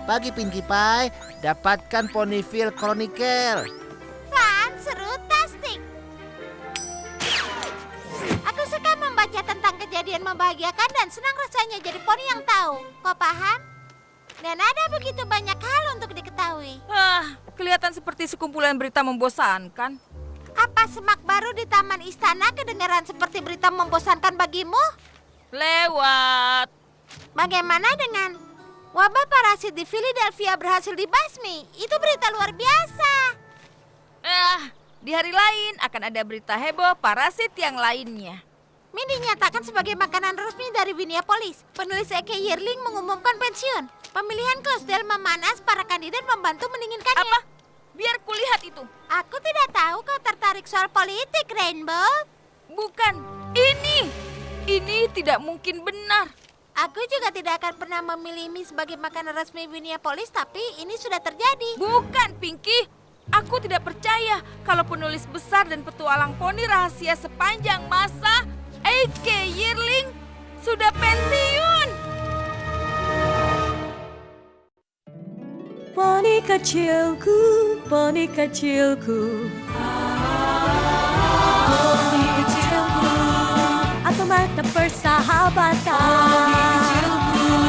Pagi Pinkie Pie, dapatkan Ponyville Chronicle. Fun, seru, tastik. Aku suka membaca tentang kejadian membahagiakan dan senang rasanya jadi poni yang tahu. Kau paham? Dan ada begitu banyak hal untuk diketahui. Kelihatan seperti sekumpulan berita membosankan. Apa semak baru di taman istana kedengaran seperti berita membosankan bagimu? Lewat. Bagaimana dengan wabah parasit di Philadelphia berhasil dibasmi? Itu berita luar biasa. Di hari lain akan ada berita heboh parasit yang lainnya. Mie dinyatakan sebagai makanan resmi dari Minneapolis. Penulis E.K. Yearling mengumumkan pensiun. Pemilihan Clydesdale memanas, para kandidat membantu mendinginkannya. Apa? Biar kulihat itu. Aku tidak tahu kau tertarik soal politik, Rainbow. Bukan. Ini tidak mungkin benar. Aku juga tidak akan pernah memilih mie sebagai makanan resmi Minneapolis, tapi ini sudah terjadi. Bukan, Pinkie. Aku tidak percaya kalau penulis besar dan petualang poni rahasia sepanjang masa, E.K. Yearling, sudah pensiun. Poni kecilku, poni kecilku. Poni kecilku, aku mata persahabatan.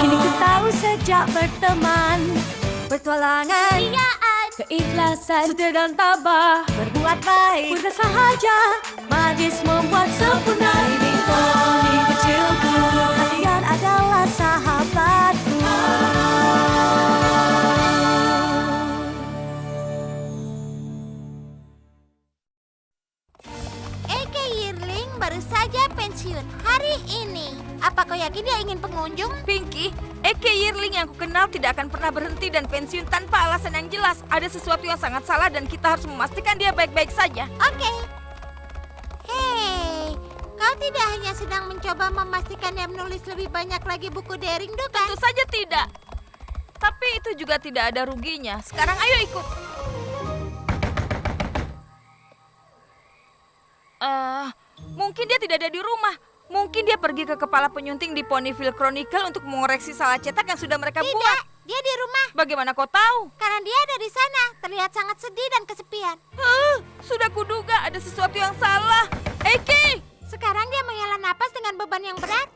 Kini ku tahu sejak berteman, bertualangan, keikhlasan, setia dan tabah, berbuat baik, mudah sahaja, magis membuat sempurna. Ini poni kecilku, kalian adalah sahabatku. E.K. Yearling baru saja pensiun hari ini. Apa kau yakin dia ingin pengunjung? Pinkie, E.K. Yearling yang kukenal tidak akan pernah berhenti dan pensiun tanpa alasan yang jelas. Ada sesuatu yang sangat salah dan kita harus memastikan dia baik-baik saja. Oke. Hei, kau tidak hanya sedang mencoba memastikan dia menulis lebih banyak lagi buku daring, kan? Tentu saja tidak. Tapi itu juga tidak ada ruginya. Sekarang ayo ikut. Mungkin dia tidak ada di rumah. Mungkin dia pergi ke kepala penyunting di Ponyville Chronicle untuk mengoreksi salah cetak yang sudah mereka buat. Tidak, dia di rumah. Bagaimana kau tahu? Karena dia ada di sana, terlihat sangat sedih dan kesepian. Sudah kuduga ada sesuatu yang salah. Eki! Sekarang dia menghela napas dengan beban yang berat,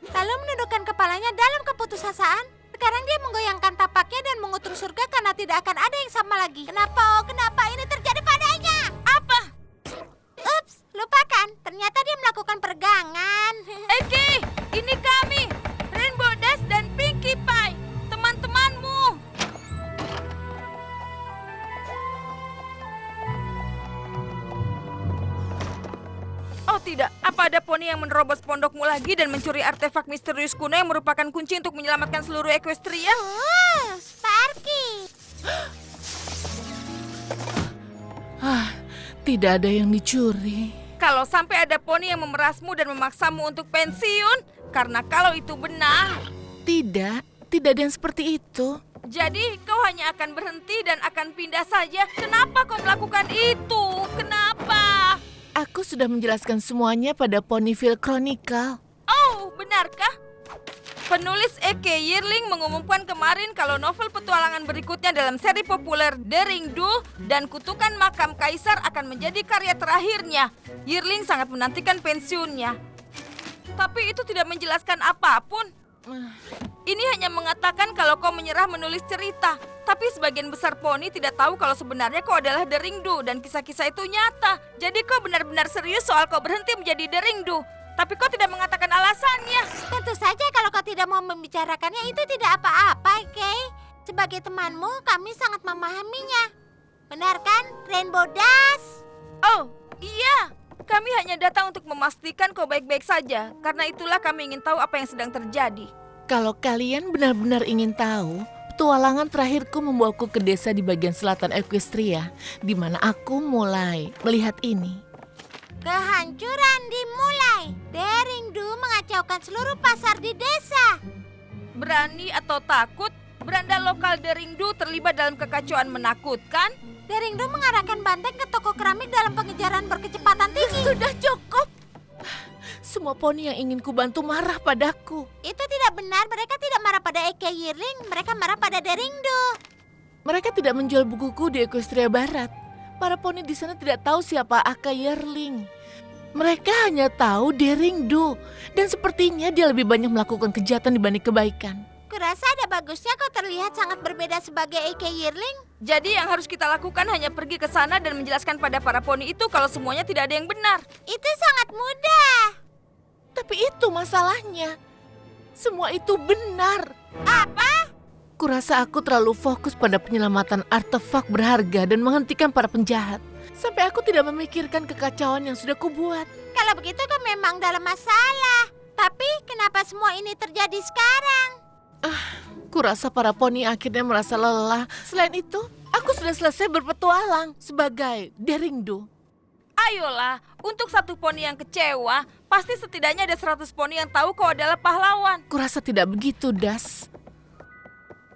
lalu menundukkan kepalanya dalam keputusasaan. Sekarang dia menggoyangkan tapaknya dan mengutuk surga karena tidak akan ada yang sama lagi. Kenapa ini terjadi padanya? Apa? Ups, lupakan. Ternyata dia melakukan peregangan. Eki! Ini kami, Rainbow Dash dan Pinkie Pie, teman-temanmu. Oh tidak, apa ada poni yang menerobos pondokmu lagi dan mencuri artefak misterius kuno yang merupakan kunci untuk menyelamatkan seluruh Equestria? Sparky. Tidak ada yang dicuri. Kalau sampai ada poni yang memerasmu dan memaksamu untuk pensiun, karena kalau itu benar, Tidak ada yang seperti itu. jadi kau hanya akan berhenti dan akan pindah saja. Kenapa kau melakukan itu? Kenapa? Aku sudah menjelaskan semuanya pada Ponyville Chronicle. Oh, benarkah? Penulis E.K. Yearling mengumumkan kemarin kalau novel petualangan berikutnya dalam seri populer The Ring Do dan Kutukan Makam Kaisar akan menjadi karya terakhirnya. Yearling sangat menantikan pensiunnya. Tapi itu tidak menjelaskan apapun. Ini hanya mengatakan kalau kau menyerah menulis cerita. Tapi sebagian besar poni tidak tahu kalau sebenarnya kau adalah The Ring Do dan kisah-kisah itu nyata. Jadi kau benar-benar serius soal kau berhenti menjadi The Ring Do. Tapi kau tidak mengatakan alasannya. Tentu saja kalau kau tidak mau membicarakannya itu tidak apa-apa, Kay. Sebagai temanmu, kami sangat memahaminya. Benar kan, Rainbow Dash? Oh, iya. Kami hanya datang untuk memastikan kau baik-baik saja. Karena itulah kami ingin tahu apa yang sedang terjadi. Kalau kalian benar-benar ingin tahu, petualangan terakhirku membawaku ke desa di bagian selatan Equestria, di mana aku mulai melihat ini. Kehancuran dimulai. Daring Do mengacaukan seluruh pasar di desa. Berani atau takut, beranda lokal The Ring Do terlibat dalam kekacauan menakutkan. Daring Do mengarahkan banteng ke toko keramik dalam pengejaran berkecepatan tinggi. Sudah cukup. Semua poni yang ingin kubantu marah padaku. Itu tidak benar, mereka tidak marah pada Eke Yearling, mereka marah pada Deringdo. Mereka tidak menjual bukuku di Equestria Barat. Para poni di sana tidak tahu siapa Aka Yearling. Mereka hanya tahu Deringdo. Dan sepertinya dia lebih banyak melakukan kejahatan dibanding kebaikan. Kurasa ada bagusnya kau terlihat sangat berbeda sebagai Eke Yearling. Jadi yang harus kita lakukan hanya pergi ke sana dan menjelaskan pada para poni itu kalau semuanya tidak ada yang benar. Itu sangat mudah. Tapi itu masalahnya. Semua itu benar. Apa? Kurasa aku terlalu fokus pada penyelamatan artefak berharga dan menghentikan para penjahat. Sampai aku tidak memikirkan kekacauan yang sudah kubuat. Kalau begitu kau memang dalam masalah. Tapi kenapa semua ini terjadi sekarang? Kurasa para poni akhirnya merasa lelah. Selain itu, aku sudah selesai berpetualang sebagai Deringdo. Ayolah, untuk satu poni yang kecewa, pasti setidaknya ada 100 poni yang tahu kau adalah pahlawan. Kurasa tidak begitu, Das.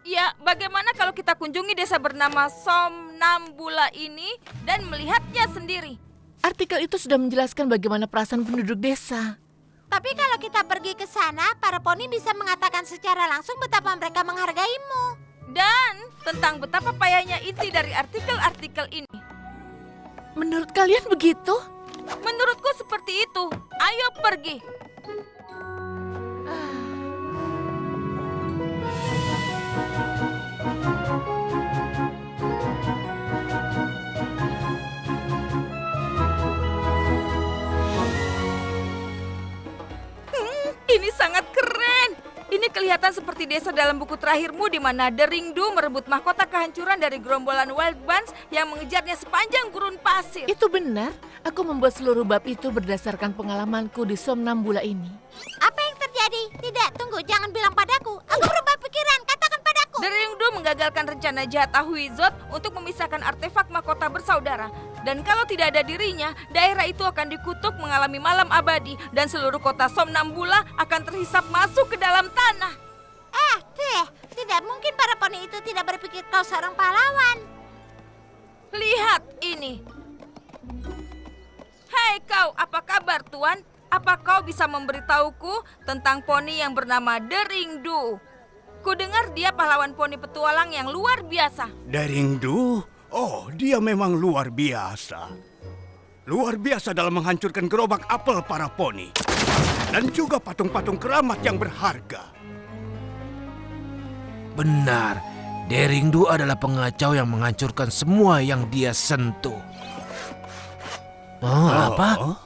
Ya, bagaimana kalau kita kunjungi desa bernama Somnambula ini dan melihatnya sendiri? Artikel itu sudah menjelaskan bagaimana perasaan penduduk desa. Tapi kalau kita pergi ke sana, para poni bisa mengatakan secara langsung betapa mereka menghargaimu. Dan tentang betapa payahnya inti dari artikel-artikel ini. Menurut kalian begitu? Menurutku seperti itu. Ayo pergi. Ini sangat keren. Ini kelihatan seperti desa dalam buku terakhirmu di mana Deringdo merebut mahkota kehancuran dari gerombolan Wild Buns yang mengejarnya sepanjang gurun pasir. Itu benar. Aku membuat seluruh bab itu berdasarkan pengalamanku di Somnambula ini. Apa yang terjadi? Tidak, tunggu, jangan bilang padaku. Aku berubah pikiran, katakan padaku. Deringdo menggagalkan rencana jahat Ahuizot untuk memisahkan artefak mahkota bersaudara. Dan kalau tidak ada dirinya, daerah itu akan dikutuk mengalami malam abadi dan seluruh kota Somnambula akan terhisap masuk ke dalam tanah. Tidak mungkin para poni itu tidak berpikir kau seorang pahlawan. Lihat ini. Hai kau, apa kabar tuan? Apa kau bisa memberitahuku tentang poni yang bernama Deringdo? Kudengar dia pahlawan poni petualang yang luar biasa. Deringdo? Oh, dia memang luar biasa. Luar biasa dalam menghancurkan gerobak apel para poni. Dan juga patung-patung keramat yang berharga. Benar, Deringdo adalah pengacau yang menghancurkan semua yang dia sentuh. Oh, apa?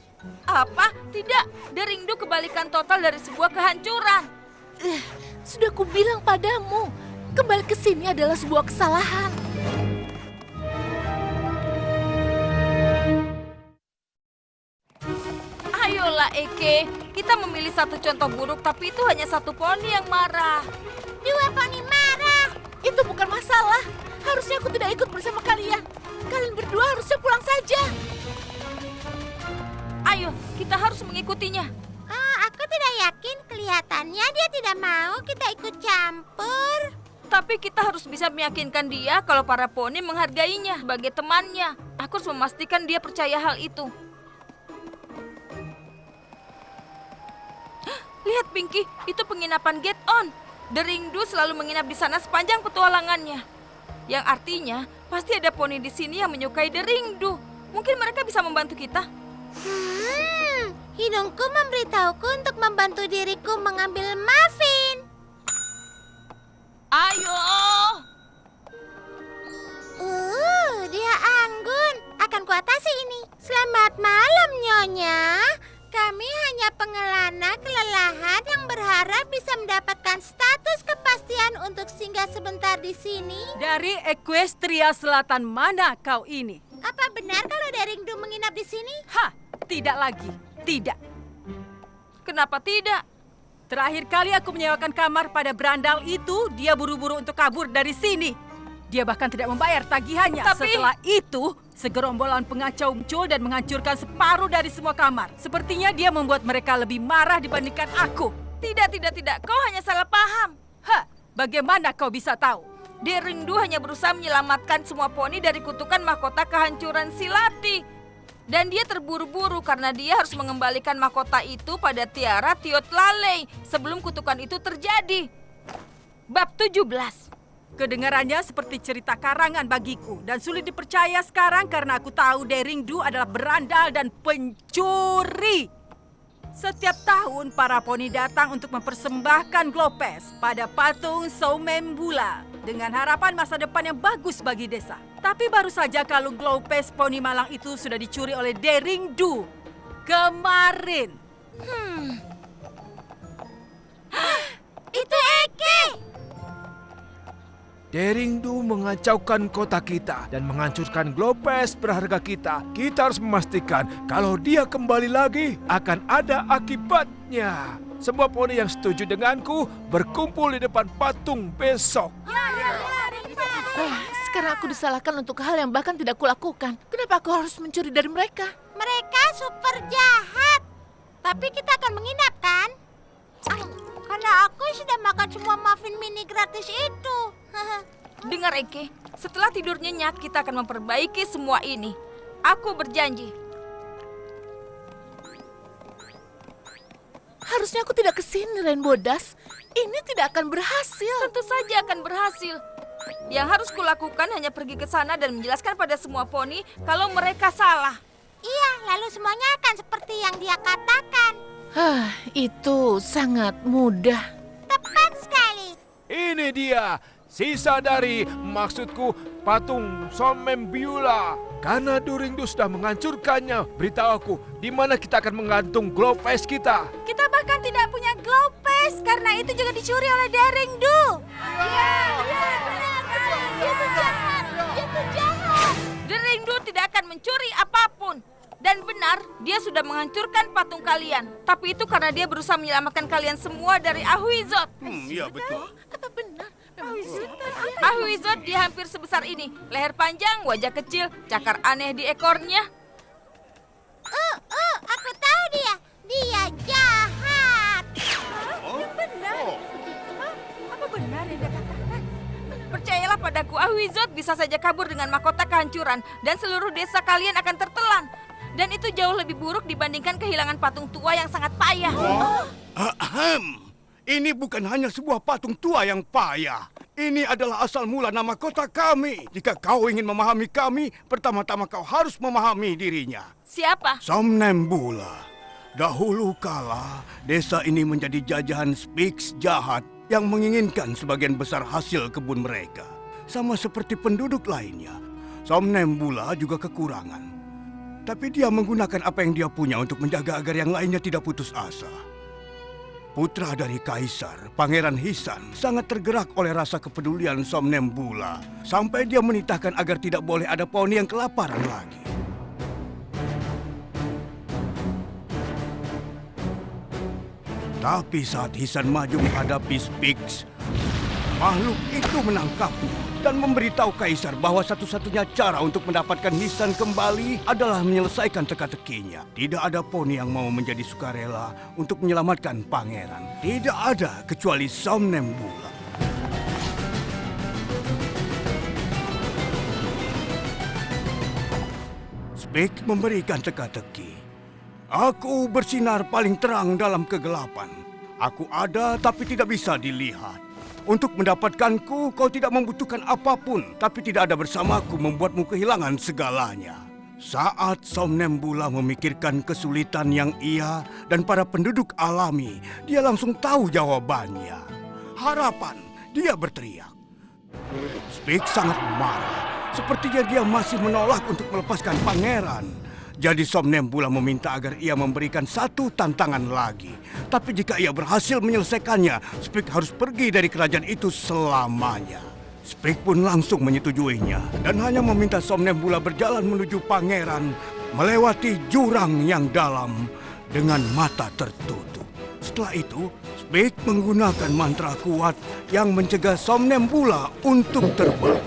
Apa? Tidak, Deringdo kebalikan total dari sebuah kehancuran. Sudah kubilang padamu, kembali ke sini adalah sebuah kesalahan. Ayolah Eke, kita memilih satu contoh buruk tapi itu hanya satu poni yang marah. 2 poni marah. Itu bukan masalah. Harusnya aku tidak ikut bersama kalian. Kalian berdua harusnya pulang saja. Ayo, kita harus mengikutinya. Aku tidak yakin, kelihatannya dia tidak mau kita ikut campur. Tapi kita harus bisa meyakinkan dia kalau para poni menghargainya sebagai temannya. Aku harus memastikan dia percaya hal itu. Lihat Pinky, itu penginapan Get On. Deringdo selalu menginap di sana sepanjang petualangannya. Yang artinya, pasti ada poni di sini yang menyukai Deringdo. Mungkin mereka bisa membantu kita. Hidungku memberitahuku untuk membantu diriku mengambil muffin. Ayo! Dia anggun. Akan kuatasi ini. Selamat malam, Nyonya. Kami hanya pengelana kelelahan yang berharap bisa mendapatkan status kepastian untuk singgah sebentar di sini. Dari Equestria Selatan mana kau ini? Apa benar kalau Deringdo menginap di sini? Tidak lagi. Tidak. Kenapa tidak? Terakhir kali aku menyewakan kamar pada berandal itu, dia buru-buru untuk kabur dari sini. Dia bahkan tidak membayar tagihannya. Tapi... Setelah itu, segerombolan pengacau muncul dan menghancurkan separuh dari semua kamar. Sepertinya dia membuat mereka lebih marah dibandingkan aku. Tidak. Kau hanya salah paham. Bagaimana kau bisa tahu? Deringdo hanya berusaha menyelamatkan semua poni dari kutukan mahkota kehancuran Silati. Dan dia terburu-buru karena dia harus mengembalikan mahkota itu pada Tiara Tiot Lalei sebelum kutukan itu terjadi. Bab 17. Kedengarannya seperti cerita karangan bagiku dan sulit dipercaya sekarang karena aku tahu Daring Do adalah berandal dan pencuri. Setiap tahun para poni datang untuk mempersembahkan Glopes pada patung Soumembula dengan harapan masa depan yang bagus bagi desa. Tapi baru saja kalung Glopes poni malang itu sudah dicuri oleh Daring Do kemarin. Itu Eke! Daring Do mengacaukan kota kita dan menghancurkan Glopes berharga kita. Kita harus memastikan kalau dia kembali lagi akan ada akibatnya. Semua poni yang setuju denganku berkumpul di depan patung besok. Sekarang aku disalahkan untuk hal yang bahkan tidak kulakukan. Kenapa aku harus mencuri dari mereka? Mereka super jahat. Tapi kita akan menginap, kan? Karena aku sudah makan semua muffin mini gratis itu. Dengar Eke, setelah tidur nyenyak kita akan memperbaiki semua ini. Aku berjanji. Harusnya aku tidak kesini, Rainbow Dash. Ini tidak akan berhasil. Tentu saja akan berhasil. Yang harus kulakukan hanya pergi ke sana dan menjelaskan pada semua poni kalau mereka salah. Iya, lalu semuanya akan seperti yang dia katakan. Itu sangat mudah. Tepat sekali. Ini dia, sisa dari, maksudku, patung Soumembula. Karena Daring Do sudah menghancurkannya, beritahu aku, di mana kita akan menggantung Glopes kita. Kita bahkan tidak punya Glopes karena itu juga dicuri oleh Daring Do. Itu jahat. Itu jahat. Daring Do tidak akan mencuri apapun. Dan benar, dia sudah menghancurkan patung kalian. Tapi itu karena dia berusaha menyelamatkan kalian semua dari Ahuizot. Iya betul. Apa benar? Ahuizot dia hampir sebesar ini. Leher panjang, wajah kecil, cakar aneh di ekornya. Aku tahu dia. Dia jahat. Apa benar yang dia katakan? Percayalah padaku, Ahuizot bisa saja kabur dengan mahkota kehancuran. Dan seluruh desa kalian akan tertelan. Dan itu jauh lebih buruk dibandingkan kehilangan patung tua yang sangat payah. Ini bukan hanya sebuah patung tua yang payah. Ini adalah asal mula nama kota kami. Jika kau ingin memahami kami, pertama-tama kau harus memahami dirinya. Siapa? Soumembula. Dahulu kala, desa ini menjadi jajahan Spix jahat yang menginginkan sebagian besar hasil kebun mereka. Sama seperti penduduk lainnya, Soumembula juga kekurangan. Tapi dia menggunakan apa yang dia punya untuk menjaga agar yang lainnya tidak putus asa. Putra dari Kaisar, Pangeran Hisan, sangat tergerak oleh rasa kepedulian Soumembula. Sampai dia menitahkan agar tidak boleh ada poni yang kelaparan lagi. Tapi saat Hisan maju menghadapi Spix, makhluk itu menangkapnya dan memberitahu Kaisar bahwa satu-satunya cara untuk mendapatkan Hisan kembali adalah menyelesaikan teka-tekinya. Tidak ada poni yang mau menjadi sukarela untuk menyelamatkan pangeran. Tidak ada kecuali Soumembula. Spix memberikan teka-teki. Aku bersinar paling terang dalam kegelapan. Aku ada tapi tidak bisa dilihat. Untuk mendapatkanku, kau tidak membutuhkan apapun, tapi tidak ada bersamaku membuatmu kehilangan segalanya. Saat Soumembula memikirkan kesulitan yang ia dan para penduduk alami, dia langsung tahu jawabannya. Harapan, dia berteriak. Spix sangat marah, sepertinya dia masih menolak untuk melepaskan pangeran. Jadi Soumembula meminta agar ia memberikan satu tantangan lagi. Tapi jika ia berhasil menyelesaikannya, Spix harus pergi dari kerajaan itu selamanya. Spix pun langsung menyetujuinya dan hanya meminta Soumembula berjalan menuju pangeran melewati jurang yang dalam dengan mata tertutup. Setelah itu, Spix menggunakan mantra kuat yang mencegah Soumembula untuk terbang.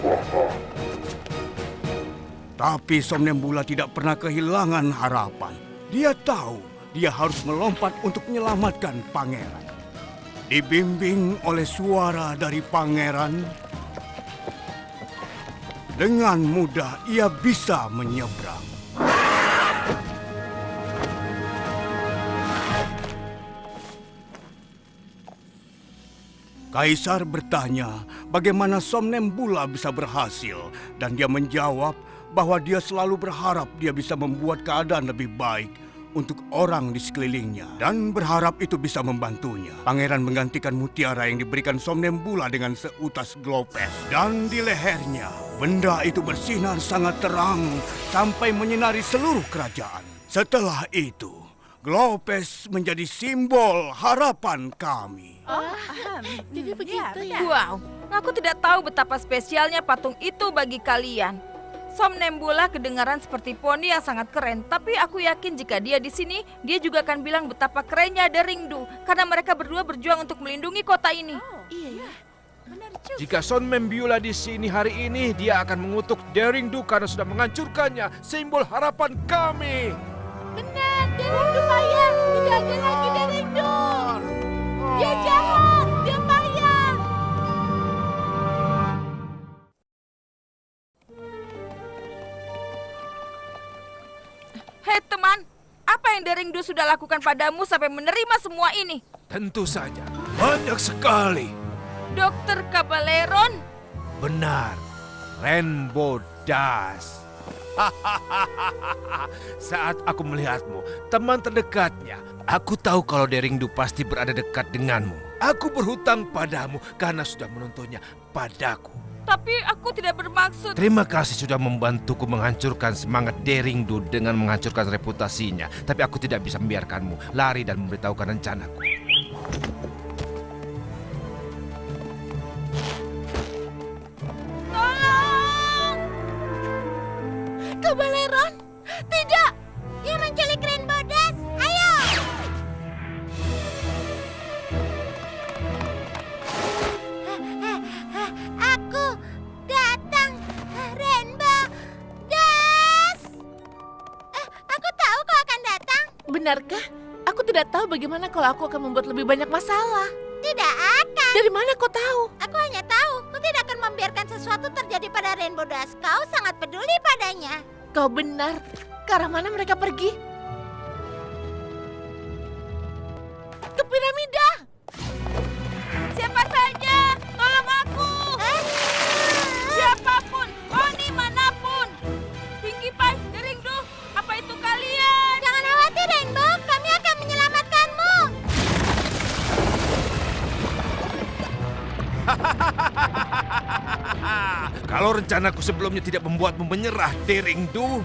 Tapi Soumembula tidak pernah kehilangan harapan. Dia tahu dia harus melompat untuk menyelamatkan pangeran. Dibimbing oleh suara dari pangeran, dengan mudah ia bisa menyeberang. Kaisar bertanya bagaimana Somnambula bisa berhasil dan dia menjawab bahwa dia selalu berharap dia bisa membuat keadaan lebih baik untuk orang di sekelilingnya dan berharap itu bisa membantunya. Pangeran menggantikan mutiara yang diberikan Somnambula dengan seutas glopes dan di lehernya benda itu bersinar sangat terang sampai menyinari seluruh kerajaan. Setelah itu, glopes menjadi simbol harapan kami. Jadi begitu ya. Wow, aku tidak tahu betapa spesialnya patung itu bagi kalian. Somnambula kedengaran seperti poni yang sangat keren, tapi aku yakin jika dia di sini, dia juga akan bilang betapa kerennya Deringdu, karena mereka berdua berjuang untuk melindungi kota ini. Iya ya. Jika Somnambula di sini hari ini, dia akan mengutuk Deringdu karena sudah menghancurkannya, simbol harapan kami. Benar, Deringdu payah. Tidak ada lagi Deringdu. Dia jahat, dia payah. Hei teman, apa yang Deringdu sudah lakukan padamu sampai menerima semua ini? Tentu saja, banyak sekali. Dokter Cabaleron? Benar, Rainbow Dash. Saat aku melihatmu, teman terdekatnya, aku tahu kalau Deringdu pasti berada dekat denganmu. Aku berhutang padamu karena sudah menuntunnya padaku. Tapi aku tidak bermaksud. Terima kasih sudah membantuku menghancurkan semangat Deringdu dengan menghancurkan reputasinya. Tapi aku tidak bisa membiarkanmu lari dan memberitahukan rencanaku. Tolong! Cabaleron? Tidak! Dia menculik Rainbow Dash! Ayo! Aku datang, Rainbow Dash! Aku tahu kau akan datang. Benarkah? Aku tidak tahu bagaimana kalau aku akan membuat lebih banyak masalah. Tidak akan. Dari mana kau tahu? Aku hanya tahu, kau tidak akan membiarkan sesuatu terjadi pada Rainbow Dash. Kau sangat peduli padanya. Kau benar. Ke arah mana mereka pergi? Ke piramida. Siapa saja, tolong aku! Siapapun, poni manapun! Pinkie Pie, Deringdu, apa itu kalian? Jangan khawatir, Rainbow. Kami akan menyelamatkanmu. Kalau rencanaku sebelumnya tidak membuatmu menyerah, Deringdu,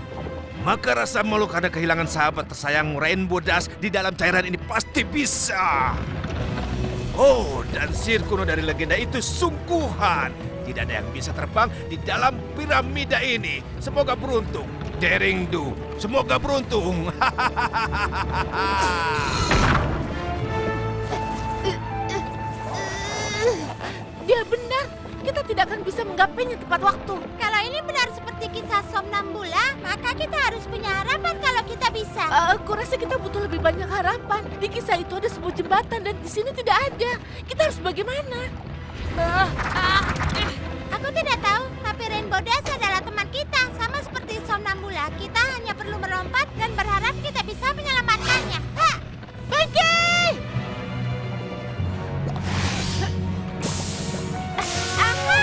maka rasa malu karena kehilangan sahabat tersayang Rainbow Dash di dalam cairan ini pasti bisa. Oh, dan sihir kuno dari legenda itu sungguhan. Tidak ada yang bisa terbang di dalam piramida ini. Semoga beruntung, Deringdu. Semoga beruntung. Dia benar. Kita tidak akan bisa menggapainya tepat waktu. Kalau ini benar seperti kisah Somnambula, maka kita harus punya harapan kalau kita bisa. Aku rasa kita butuh lebih banyak harapan. Di kisah itu ada sebuah jembatan dan di sini tidak ada. Kita harus bagaimana? Aku tidak tahu, tapi Rainbow Dash adalah teman kita. Sama seperti Somnambula, kita hanya perlu melompat dan berharap kita bisa menyelamatkannya. Ha! Pergi! Apa?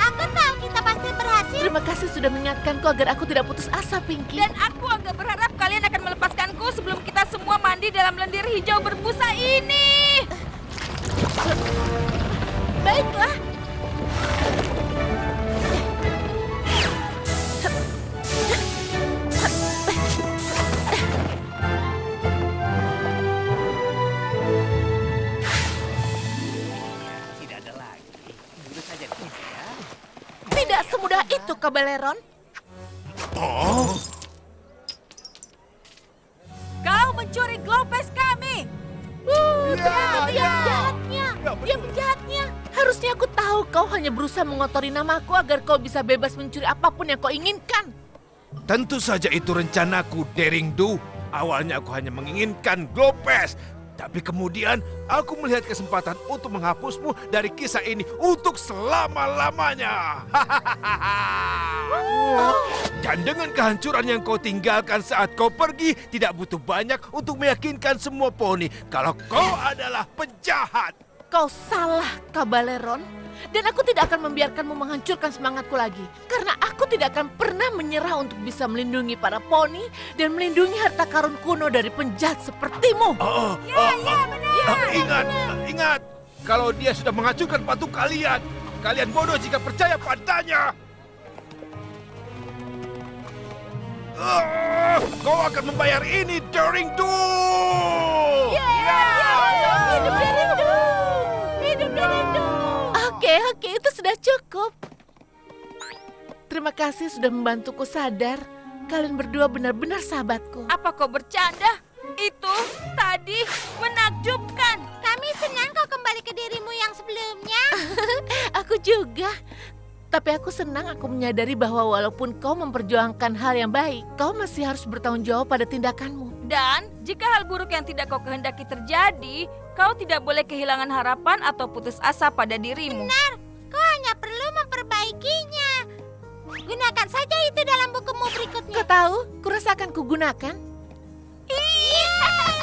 Aku tahu kita pasti berhasil. Terima kasih sudah mengingatkanku agar aku tidak putus asa, Pinkie. Dan aku agak berharap kalian akan melepaskanku sebelum kita semua mandi dalam lendir hijau berbusa ini. Baiklah. Tidak ada lagi. Dulu saja tidak. Tidak semudah itu, Cabaleron. Kau mencuri glopes kami. Dia penjahatnya. Dia penjahatnya. Harusnya aku tahu kau hanya berusaha mengotori namaku agar kau bisa bebas mencuri apapun yang kau inginkan. Tentu saja itu rencanaku, Deringdu. Awalnya aku hanya menginginkan glopes. Tapi kemudian aku melihat kesempatan untuk menghapusmu dari kisah ini untuk selama-lamanya. Dan dengan kehancuran yang kau tinggalkan saat kau pergi, tidak butuh banyak untuk meyakinkan semua poni kalau kau adalah penjahat. Kau salah, Kabaleron. Dan aku tidak akan membiarkanmu menghancurkan semangatku lagi. Karena aku tidak akan pernah menyerah untuk bisa melindungi para poni dan melindungi harta karun kuno dari penjahat sepertimu. Ingat. Kalau dia sudah menghancurkan patung kalian, kalian bodoh jika percaya padanya. Kau akan membayar ini, Daring Do! Hidup Derindu! Hidup Derindu! Oke, itu sudah cukup. Terima kasih sudah membantuku sadar. Kalian berdua benar-benar sahabatku. Apa kau bercanda? Itu tadi menakjubkan. Kami senang kau kembali ke dirimu yang sebelumnya. Aku juga. Tapi aku senang aku menyadari bahwa walaupun kau memperjuangkan hal yang baik, kau masih harus bertanggung jawab pada tindakanmu. Dan jika hal buruk yang tidak kau kehendaki terjadi, kau tidak boleh kehilangan harapan atau putus asa pada dirimu. Benar, kau hanya perlu memperbaikinya. Gunakan saja itu dalam bukumu berikutnya. Kau tahu, kurasa akan kugunakan. Iya.